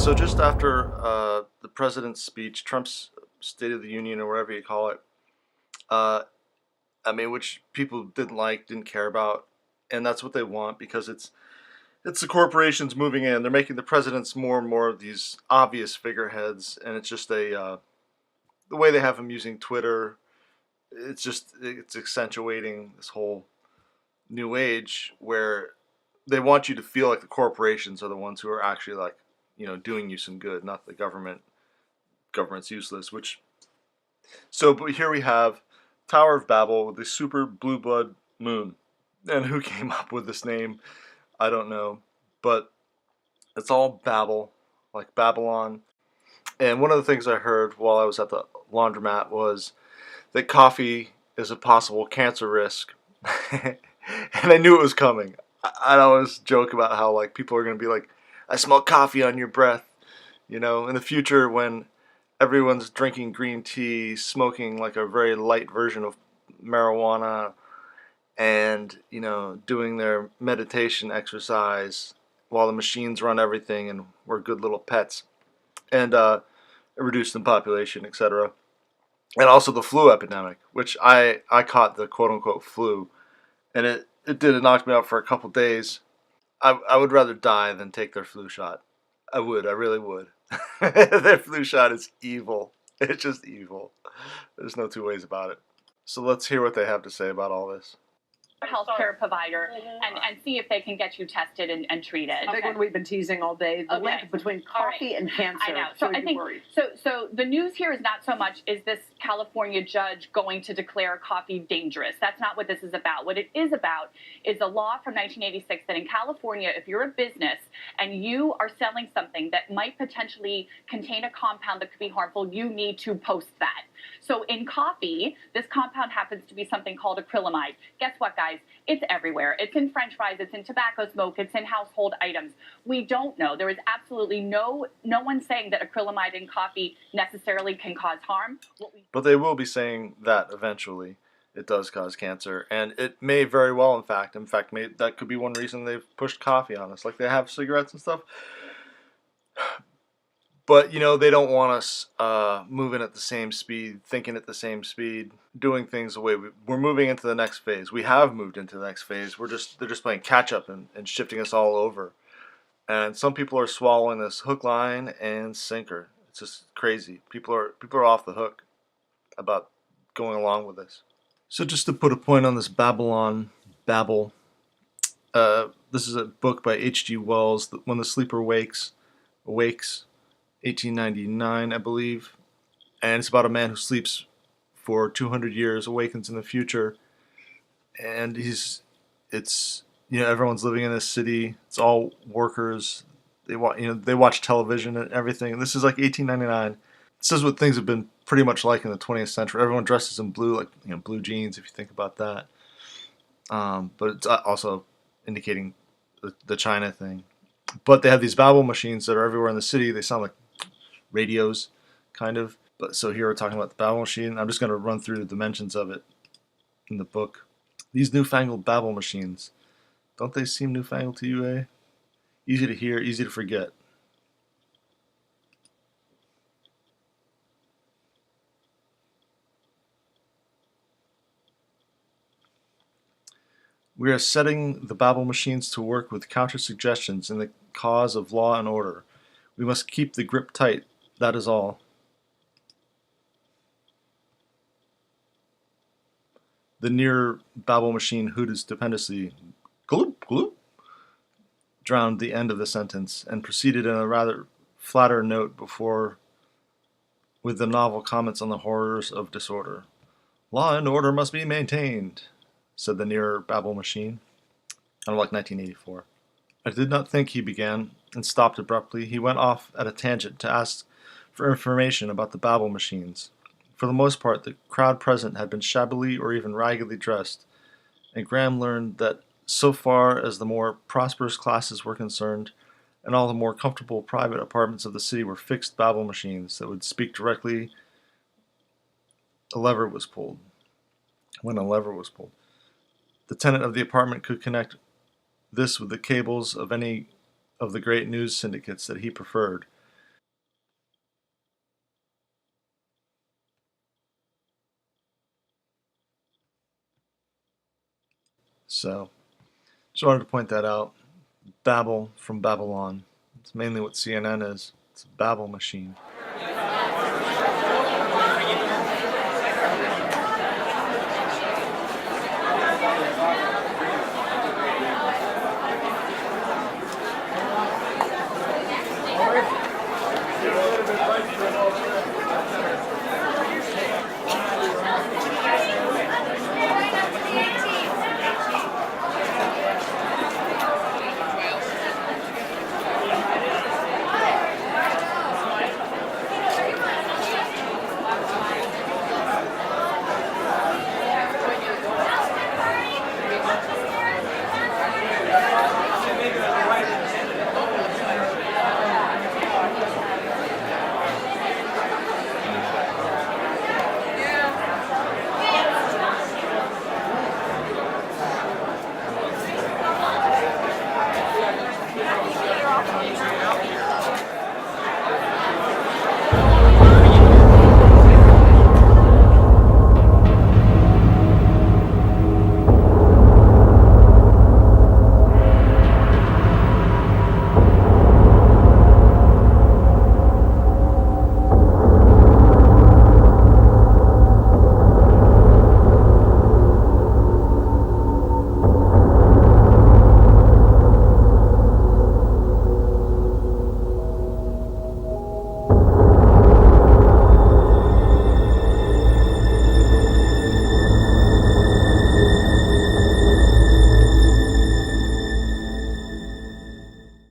So just after the president's speech, Trump's State of the Union or whatever you call it, uh, I mean, which people didn't like, didn't care about, and that's what they want because it's the corporations moving in. They're making the presidents more and more of these obvious figureheads, and it's just the way they have them using Twitter. It's accentuating this whole new age where they want you to feel like the corporations are the ones who are actually like doing you some good, not the government. Government's useless. But here we have Tower of Babel with the super blue blood moon, and who came up with this name, I don't know, but it's all Babel, like Babylon. And one of the things I heard while I was at the laundromat was that coffee is a possible cancer risk, and I knew it was coming. I always joke about how like people are going to be like, "I smell coffee on your breath," in the future when everyone's drinking green tea, smoking like a very light version of marijuana, and doing their meditation exercise while the machines run everything, and we're good little pets, and reduce the population, etc. And also the flu epidemic, which I caught the quote unquote flu, and it did, it knocked me out for a couple days. I would rather die than take their flu shot. I really would. Their flu shot is evil. It's just evil. There's no two ways about it. So let's hear what they have to say about all this. Healthcare provider and see if they can get you tested and treated. The big one we've been teasing all day, the link between coffee and cancer. I know. So I think so the news here is not so much is this California judge going to declare coffee dangerous. That's not what this is about. What it is about is a law from 1986 that in California, if you're a business and you are selling something that might potentially contain a compound that could be harmful, you need to post that. So in coffee, this compound happens to be something called acrylamide. Guess what, guys? It's everywhere. It's in French fries. It's in tobacco smoke. It's in household items. We don't know. There is absolutely no one saying that acrylamide in coffee necessarily can cause harm. But they will be saying that eventually it does cause cancer, and it may very well, in fact, that could be one reason they've pushed coffee on us, like they have cigarettes and stuff. But, they don't want us moving at the same speed, thinking at the same speed, doing things the way we're moving into the next phase. We have moved into the next phase. They're just playing catch up and shifting us all over. And some people are swallowing this hook, line, and sinker. It's just crazy. People are off the hook about going along with this. So just to put a point on this Babble, this is a book by H.G. Wells, When the Sleeper Awakes, 1899, I believe, and it's about a man who sleeps for 200 years, awakens in the future, and everyone's living in this city. It's all workers. They watch television and everything. And this is like 1899. This is what things have been pretty much like in the 20th century. Everyone dresses in blue, like blue jeans, if you think about that. But it's also indicating the China thing. But they have these Babble machines that are everywhere in the city. They sound like radios, kind of. But so here we're talking about the Babble machine. I'm just going to run through the dimensions of it in the book. These newfangled Babble machines, don't they seem newfangled to you, eh? Easy to hear, easy to forget. We are setting the Babble machines to work with counter-suggestions in the cause of law and order. We must keep the grip tight, that is all. The near Babble machine hooted stupendously, gloop, gloop, drowned the end of the sentence, and proceeded in a rather flatter note with the novel comments on the horrors of disorder. Law and order must be maintained, said the nearer Babble machine. I don't like 1984. I did not think, he began, and stopped abruptly. He went off at a tangent to ask for information about the Babble machines. For the most part, the crowd present had been shabbily or even raggedly dressed, and Graham learned that so far as the more prosperous classes were concerned, and all the more comfortable private apartments of the city were fixed Babble machines that would speak directly when a lever was pulled. The tenant of the apartment could connect this with the cables of any of the great news syndicates that he preferred, So just wanted to point that out. Babble from Babylon. It's mainly what CNN is. It's a babble machine.